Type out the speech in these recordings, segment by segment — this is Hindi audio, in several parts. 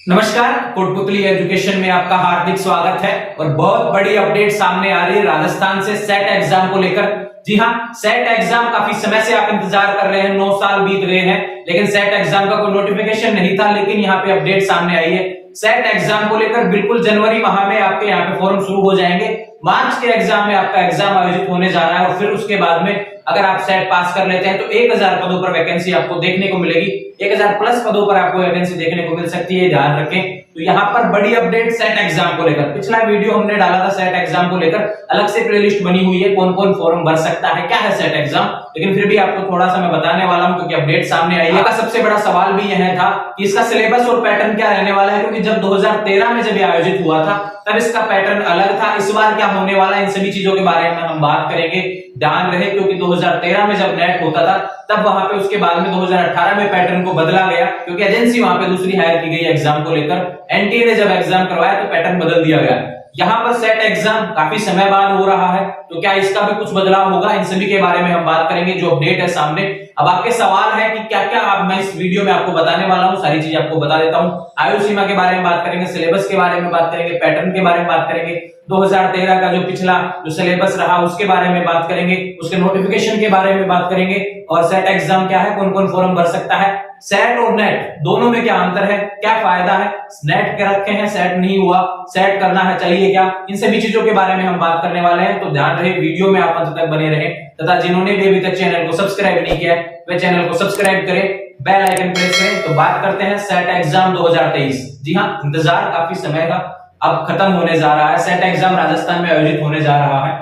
नमस्कार, कोटपुतली एजुकेशन में आपका हार्दिक स्वागत है। और बहुत बड़ी अपडेट सामने आ रही है राजस्थान से सेट एग्जाम को लेकर। जी हाँ, सेट एग्जाम काफी समय से आप इंतजार कर रहे हैं, 9 साल बीत गए हैं, लेकिन सेट एग्जाम का कोई नोटिफिकेशन नहीं था। लेकिन यहाँ पे अपडेट सामने आई है सेट एग्जाम को लेकर। बिल्कुल जनवरी माह में आपके यहाँ पे फॉर्म शुरू हो जाएंगे। मार्च के एग्जाम में आपका एग्जाम आयोजित होने जा रहा है और फिर उसके बाद में अगर आप सेट पास कर लेते हैं तो 1000 पदों पर वैकेंसी आपको देखने को मिलेगी। 1000 प्लस पदों पर आपको वैकेंसी देखने को मिल सकती है, ध्यान रखें। तो यहाँ पर बड़ी अपडेट सेट एग्जाम को लेकर। पिछला वीडियो हमने डाला था सेट एग्जाम को लेकर, अलग से प्लेलिस्ट बनी हुई है, कौन कौन फॉर्म भर सकता है, क्या है सेट एग्जाम। लेकिन फिर भी आपको थोड़ा सा मैं बताने वाला हूं क्योंकि अपडेट सामने आई है। का सबसे बड़ा सवाल भी यह था कि इसका सिलेबस और पैटर्न क्या रहने वाला है, क्योंकि जब 2013 में जब ये आयोजित हुआ था तब इसका पैटर्न अलग था। इस बार क्या होने वाला है, इन सभी चीजों के बारे में हम बात करेंगे। ध्यान रहे, क्योंकि 2013 में जब नेट होता था तब वहां पे उसके बाद में 2018 में पैटर्न को बदला गया, क्योंकि एजेंसी वहां पे दूसरी हायर की गई एग्जाम को लेकर। एनटीए ने जब एग्जाम करवाया तो पैटर्न बदल दिया गया। यहाँ पर सेट एग्जाम काफी समय बाद हो रहा है, तो क्या इसका भी कुछ बदलाव होगा, इन सभी के बारे में हम बात करेंगे। जो अपडेट है सामने, अब आपके सवाल है कि क्या क्या आप मैं इस वीडियो में आपको बताने वाला हूं, सारी चीजें आपको बता देता हूं। आयु सीमा के बारे में बात करेंगे, सिलेबस के बारे में बात करेंगे, पैटर्न के बारे में बात करेंगे, 2013 का जो पिछला जो सिलेबस रहा उसके बारे में बात करेंगे, उसके नोटिफिकेशन के बारे में बात करेंगे, और सेट एग्जाम क्या है, कौन कौन फॉर्म भर सकता है, सेट और नेट दोनों में क्या अंतर है, क्या फायदा है, नेट के रखे हैं सेट नहीं हुआ, सेट करना है चाहिए क्या, इन सभी चीजों के बारे में हम बात करने वाले हैं। तो ध्यान रहे, वीडियो में आप अंत तक बने रहें, तथा जिन्होंने भी अभी तक चैनल को सब्सक्राइब नहीं किया है वे चैनल को सब्सक्राइब करें, बेल आइकन प्रेस करें। तो बात करते हैं सेट एग्जाम 2023। जी हाँ, इंतजार काफी समय का अब खत्म होने जा रहा है। सेट एग्जाम राजस्थान में आयोजित होने जा रहा है।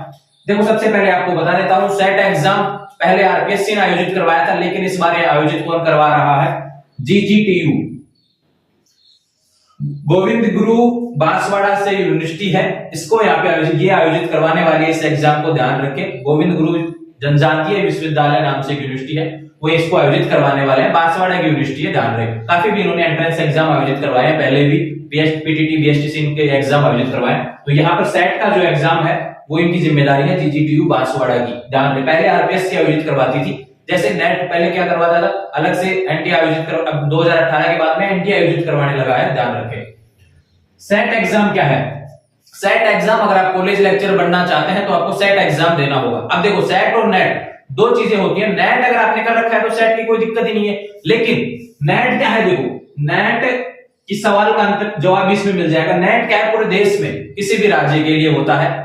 देखो, सबसे पहले आपको बता देता हूं, सेट एग्जाम पहले आरपीएससी ने आयोजित करवाया था, लेकिन इस बार आयोजित कौन करवा रहा है, जीजीटीयू, गोविंद गुरु बांसवाड़ा से यूनिवर्सिटी है, इसको यहाँ पे आयोजित करवाने वाली है इस एग्जाम को। ध्यान रखें, गोविंद गुरु जनजातीय विश्वविद्यालय नाम से एक यूनिवर्सिटी है, वो इसको आयोजित करवाने वाले हैं। बांसवाड़ा की यूनिवर्सिटी है, ध्यान रखें। काफी भी इन्होंने एंट्रेंस एग्जाम आयोजित करवाए हैं, पहले भी पीटीटी बीएसटीसी इनके एग्जाम आयोजित करवाए। तो यहाँ पर सेट का जो एग्जाम है वो इनकी जिम्मेदारी है, जीजीटीयू बांसवाड़ा की। ध्यान रखें, पहले आरपीएससी आयोजित करवाती थी, जैसे नेट पहले क्या करवाता था, अलग से एनटीए आयोजित कर, अब 2018 के बाद में एनटीए आयोजित करवाने लगा है। ध्यान रखें, सेट एग्जाम क्या है। सेट एग्जाम, अगर आप कॉलेज लेक्चर बनना चाहते हैं तो आपको सेट एग्जाम देना होगा। अब देखो, सेट और नेट दो चीजें होती है। नेट अगर आपने कर रखा है तो सेट की कोई दिक्कत ही नहीं है, लेकिन नेट क्या है, देखो नेट इस सवाल का अंतर जवाब इसमें मिल जाएगा। नेट क्या है, पूरे देश में किसी भी राज्य के लिए होता है।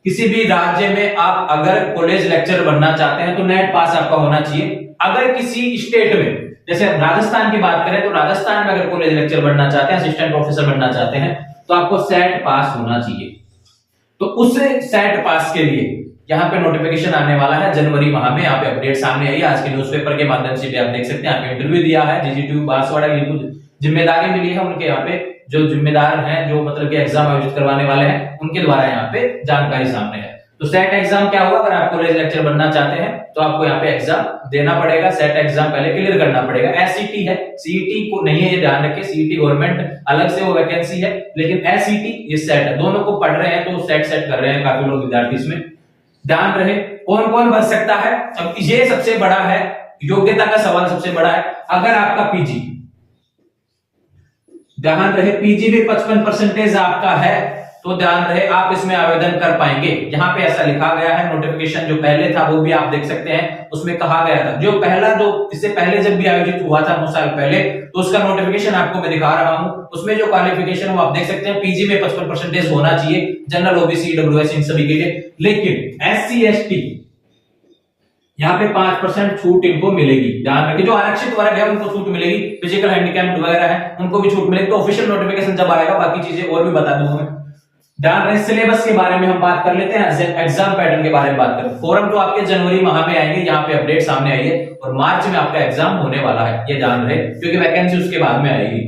किसी भी राज्य में आप अगर कॉलेज लेक्चर बनना चाहते हैं तो नेट पास आपका होना चाहिए। अगर किसी स्टेट में, जैसे राजस्थान की बात करें तो राजस्थान में अगर कॉलेज लेक्चर बनना चाहते हैं, असिस्टेंट प्रोफेसर बनना चाहते हैं, तो आपको सेट पास होना चाहिए। तो उस सेट पास के लिए यहाँ पे नोटिफिकेशन आने वाला है जनवरी माह में। यहाँ पे अपडेट सामने आई, आज के न्यूज़पेपर के माध्यम से भी आप देख सकते हैं। यहाँ पे इंटरव्यू दिया है, जीजीटीयू बांसवाड़ा की कुछ जिम्मेदारी मिली है उनके, यहाँ पे जो जिम्मेदार हैं, जो मतलब कि एग्जाम आयोजित करवाने वाले हैं, उनके द्वारा यहाँ पे जानकारी सामने है। तो सेट एग्जाम क्या होगा, अगर आप कॉलेज लेक्चर बनना चाहते हैं तो आपको यहाँ पे एग्जाम देना पड़ेगा। सेट एग्जाम पहले क्लियर करना पड़ेगा। एससीटी है, सीईटी को नहीं है, ये ध्यान रखिए। सीईटी गवर्नमेंट अलग से वो वैकेंसी है, लेकिन एससीटी ये सेट है। दोनों को पढ़ रहे हैं तो सेट कर रहे हैं काफी लोग, विद्यार्थी इसमें। ध्यान रहे, कौन कौन भर सकता है। अब ये सबसे बड़ा है, योग्यता का सवाल सबसे बड़ा है। अगर आपका पीजी, ध्यान रहे, पीजी भी 55% आपका है तो ध्यान रहे आप इसमें आवेदन कर पाएंगे। यहाँ पे ऐसा लिखा गया है। नोटिफिकेशन जो पहले था वो भी आप देख सकते हैं, उसमें कहा गया था, जो पहला जो इससे पहले जब भी आयोजित हुआ था 9 साल पहले, तो उसका नोटिफिकेशन आपको मैं दिखा रहा हूं। उसमें जो क्वालिफिकेशन वो आप देख सकते हैं, पीजी में 55% होना चाहिए, जनरल, ओबीसी, ईडब्ल्यूएस इन सभी के लिए। लेकिन एससी एसटी यहाँ पे 5% छूट इनको मिलेगी। ध्यान रखिए, जो आरक्षित वर्ग है उनको छूट मिलेगी, फिजिकल हैंडीकैप्ड वगैरह है उनको भी छूट मिलेगी। तो ऑफिशियल नोटिफिकेशन जब आएगा बाकी चीजें और भी बता दूंगा मैं। ध्यान रहे, सिलेबस के बारे में हम बात कर लेते हैं, एग्जाम पैटर्न के बारे में बात करें। फॉर्म तो आपके जनवरी माह में आएंगे, यहाँ पे अपडेट सामने आई है, और मार्च में आपका एग्जाम होने वाला है, ये ध्यान रहे, क्योंकि वैकेंसी उसके बाद में आएगी।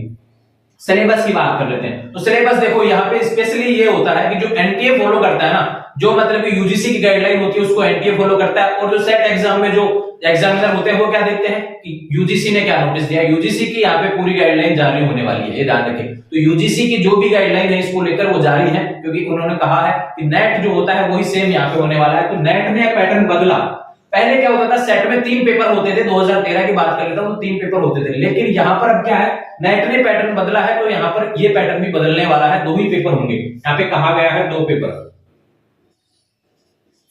सिलेबस की बात कर लेते हैं। तो सिलेबस देखो, यहाँ पे स्पेशली ये होता है कि जो एनटीए फॉलो करता है ना, जो मतलब कि यूजीसी की गाइडलाइन होती है उसको एनटीए फॉलो करता है। और जो सेट एग्जाम में जो एग्जामिनर होते हैं वो क्या देखते हैं कि यूजीसी ने क्या नोटिस दिया। यूजीसी की यहाँ पे पूरी गाइडलाइन जारी होने वाली है, ये ध्यान रखें। तो यूजीसी की जो भी गाइडलाइन है इसको लेकर वो जारी है, क्योंकि उन्होंने कहा है कि नेट जो होता है वही सेम यहाँ पे होने वाला है। तो नेट ने पैटर्न बदला, पहले क्या होता था, सेट में 3 पेपर होते थे, 2013 की बात कर लेता हूं तो 3 पेपर होते थे, लेकिन यहां पर अब क्या है, नेट ने पैटर्न बदला है, तो यहां पर ये पैटर्न भी बदलने वाला है, 2 ही पेपर होंगे। यहां पे कहा गया है 2 पेपर,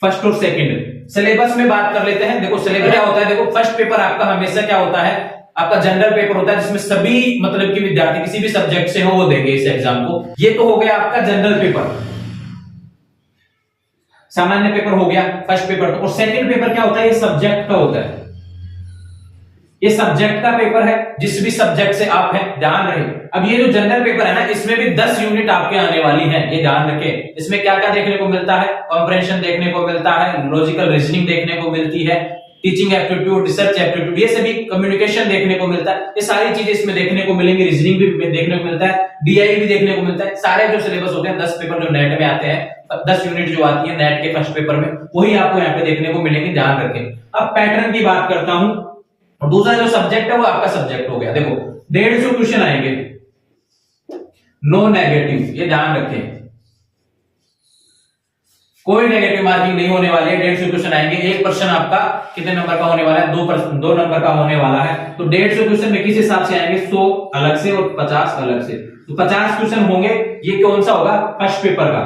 फर्स्ट और सेकंड। सिलेबस में बात कर लेते हैं। देखो सिलेबस क्या होता है, देखो फर्स्ट पेपर आपका हमेशा क्या होता है, आपका जनरल पेपर होता है, जिसमें सभी मतलब कि विद्यार्थी किसी भी सब्जेक्ट से हो वो देंगे इस एग्जाम को। ये तो हो गया आपका जनरल पेपर, सामान्य पेपर हो गया फर्स्ट पेपर। तो और सेकंड पेपर क्या होता है, ये सब्जेक्ट का होता है, ये सब्जेक्ट का पेपर है, जिस भी सब्जेक्ट से आप हैं, ध्यान रहे। अब ये जो जनरल पेपर है ना, इसमें भी 10 यूनिट आपके आने वाली है, ये ध्यान रखें। इसमें क्या क्या देखने को मिलता है, कॉम्प्रिहेंशन देखने को मिलता है, लॉजिकल रीजनिंग देखने को मिलती है, टीचिंग एप्टीट्यूड, रिसर्च एप्टीट्यूड, ये सभी, कम्युनिकेशन देखने को मिलता है, ये सारी चीजें इसमें देखने को मिलेंगी। रीजनिंग भी देखने को मिलता है, डीआई भी देखने को मिलता है। सारे जो सिलेबस होते हैं 10 पेपर जो नेट में आते हैं, 10 यूनिट जो आती है नेट के फर्स्ट पेपर में, वही आपको यहाँ पे देखने को मिलेंगे, ध्यान रखें। अब पैटर्न की बात करता हूं, और दूसरा जो सब्जेक्ट है वो आपका सब्जेक्ट हो गया। देखो 150 क्वेश्चन आएंगे, नो नेगेटिव, ये ध्यान रखें, कोई नेगेटिव मार्किंग नहीं होने वाली है। 150 क्वेश्चन आएंगे। एक क्वेश्चन आपका कितने नंबर का होने वाला है, 2 नंबर का होने वाला है। तो 150 क्वेश्चन में किस हिसाब से आएंगे, 100 अलग से और 50 अलग से। तो 50 क्वेश्चन होंगे। ये कौन सा होगा, फर्स्ट पेपर का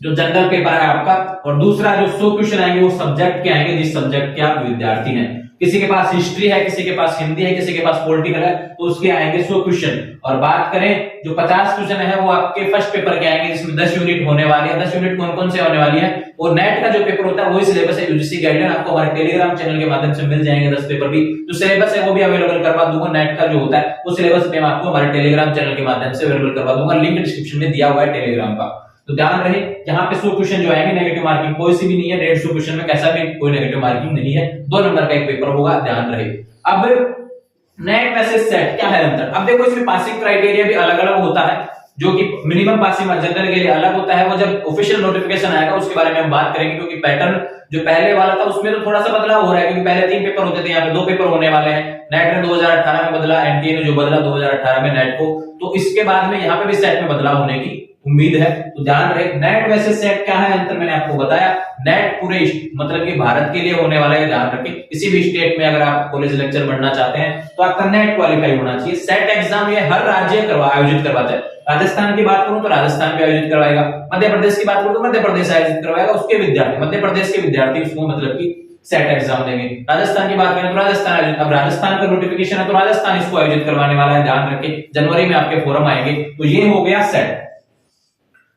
जो जनरल पेपर है आपका। और दूसरा जो 100 क्वेश्चन आएंगे वो सब्जेक्ट के आएंगे, जिस सब्जेक्ट के आप विद्यार्थी हैं। किसी के पास हिस्ट्री है, किसी के पास हिंदी है, किसी के पास पॉलिटिकल है, तो उसके आएंगे 100 क्वेश्चन। और बात करें जो 50 क्वेश्चन है वो आपके फर्स्ट पेपर के आएंगे, जिसमें 10 यूनिट होने वाली है। 10 यूनिट कौन कौन से होने वाली है, और नेट का जो पेपर होता है वही सिलेबस है, यूजीसी गाइडलाइन आपको हमारे टेलीग्राम चैनल के माध्यम से मिल जाएंगे। 10 पेपर भी जो सिलेबस है वो भी अवेलेबल करवा दूंगा। नेट का जो होता है वो सिलेबस मैं आपको हमारे टेलीग्राम चैनल के माध्यम से अवेलेबल करवा दूंगा, लिंक डिस्क्रिप्शन में दिया हुआ है टेलीग्राम का। तो ध्यान रहे, यहाँ पे 100 क्वेश्चन जो आएंगे नेगेटिव मार्किंग कोई सी भी नहीं है। 150 क्वेश्चन में कैसा भी कोई नेगेटिव मार्किंग नहीं है, 2 नंबर का एक पेपर होगा, ध्यान रहे। अब नेट वर्सेस सेट क्या है अंतर। अब देखो इसमें पासिंग क्राइटेरिया भी अलग अलग होता है, जो कि मिनिमम पासिंग जनरल के लिए अलग होता है। वो जब ऑफिशियल नोटिफिकेशन आएगा उसके बारे में हम बात करेंगे, क्योंकि पैटर्न जो पहले वाला था उसमें तो थोड़ा सा बदलाव हो रहा है, क्योंकि पहले 3 पेपर होते थे, यहाँ पे 2 पेपर होने वाले हैं। नेट ने 2018 में बदला, एनटीए ने जो बदला 2018 में नेट को, तो इसके बाद में यहाँ पे भी सेट में बदलाव होने की उम्मीद है। तो ध्यान रहे, नेट वर्सेस सेट क्या है अंतर, मैंने आपको बताया। नेट पूरे मतलब कि भारत के लिए होने वाला है, ध्यान रखें। किसी भी स्टेट में अगर आप कॉलेज लेक्चर बढ़ना चाहते हैं तो आपका नेट क्वालिफाई होना चाहिए। सेट एग्जाम ये हर राज्य आयोजित करवाता है। राजस्थान की बात करूं तो राजस्थान भी आयोजित करवाएगा, मध्य प्रदेश की बात करूं तो मध्य प्रदेश आयोजित करवाएगा। उसके विद्यार्थी, मध्य प्रदेश के विद्यार्थी उसको मतलब कि सेट एग्जाम देंगे। राजस्थान की बात करें तो राजस्थान आयोजित, अब राजस्थान का नोटिफिकेशन है तो राजस्थान इसको आयोजित करवाने वाला है, ध्यान रखें। जनवरी में आपके फॉरम आएंगे। तो ये हो गया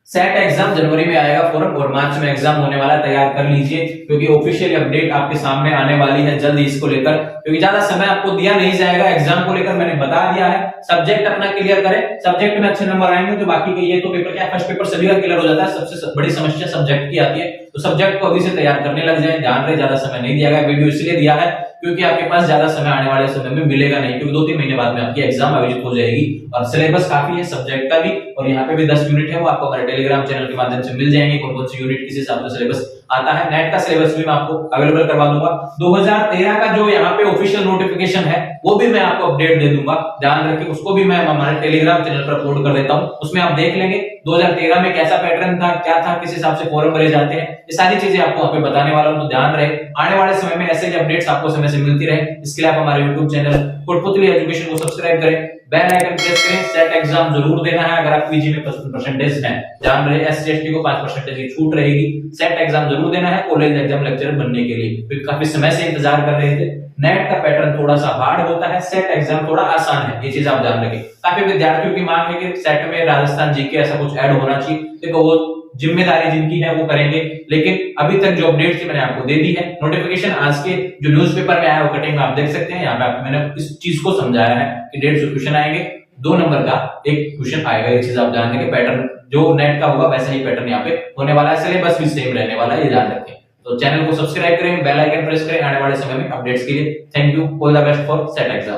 सेट एग्जाम जनवरी में आएगा फॉरम, और मार्च में एग्जाम होने वाला है, तैयार कर लीजिए, क्योंकि ऑफिशियल अपडेट आपके सामने आने वाली है जल्द इसको लेकर। क्योंकि ज्यादा समय आपको दिया नहीं जाएगा एग्जाम को लेकर, मैंने बता दिया है। सब्जेक्ट अपना क्लियर करें, सब्जेक्ट में अच्छे नंबर आएंगे तो बाकी के ये तो पेपर क्या, फर्स्ट पेपर सभी का क्लियर हो जाता है। सबसे बड़ी समस्या सब्जेक्ट की आती है, तो सब्जेक्ट को अभी से तैयार करने लग जाए। ध्यान रहे, ज्यादा समय नहीं दिया गया, वीडियो इसलिए दिया है क्योंकि आपके पास ज्यादा समय आने वाले समय में मिलेगा नहीं, क्योंकि 2-3 महीने बाद में आपकी एग्जाम आयोजित हो जाएगी। और सिलेबस काफी है सब्जेक्ट का भी, और यहाँ पे भी 10 यूनिट है, वो आपको हमारे टेलीग्राम चैनल के माध्यम से मिल जाएंगे। कौन कौन सी यूनिट किस हिसाब से सिलेबस आता है। नेट का सिलेबस भी मैं आपको अवेलेबल करवा दूंगा। 2013 का जो यहाँ पे ऑफिशियल नोटिफिकेशन है वो भी मैं आपको अपडेट दे दूंगा, ध्यान रखिए। उसको भी मैं हमारे टेलीग्राम चैनल पर अपलोड कर देता हूँ, उसमें आप देख लेंगे 2013 में कैसा पैटर्न था, क्या था, किस हिसाब से फॉर्म भरे जाते हैं, ये सारी चीजें आपको वहां पे बताने वाला हूं। तो ध्यान रहे, आने वाले समय में ऐसे ही अपडेट्स आपको समय से मिलती रहे। इसके लिए आप हमारे YouTube चैनल कोटपुतली एजुकेशन को सब्सक्राइब करें, बेल आइकन प्रेस करें। सेट एग्जाम जरूर देना है अगर आप पीजी में परसेंटेज है, ध्यान रहे SC ST को 5% की छूट रहेगी। सेट एग्जाम जरूर देना है कॉलेज एग्जाम लेक्चरर बनने के लिए, क्योंकि काफी समय से इंतजार कर रहे थे। नेट का पैटर्न थोड़ा सा हार्ड होता है, सेट एग्जाम थोड़ा आसान है, ये चीज आप ध्यान रखें। काफी विद्यार्थियों की मांग है कि सेट में राजस्थान जीके ऐसा कुछ ऐड होना चाहिए। देखो वो जिम्मेदारी जिनकी है वो करेंगे, लेकिन अभी तक जो अपडेट थी मैंने आपको दे दी है। नोटिफिकेशन आज के जो न्यूज़पेपर में आया वो कटिंग आप देख सकते हैं। यहाँ पे मैंने इस चीज को समझाया है कि 150 क्वेश्चन आएंगे, 2 नंबर का एक क्वेश्चन आएगा। ये चीज आप जान लेंगे, पैटर्न जो नेट का होगा वैसा ही पैटर्न यहाँ पे होने वाला है, सिलेबस भी सेम रहने वाला है, ये ध्यान रखें। तो चैनल को सब्सक्राइब करें, बेल आइकन प्रेस करें आने वाले समय में अपडेट्स के लिए। Thank you, all the best for set exam.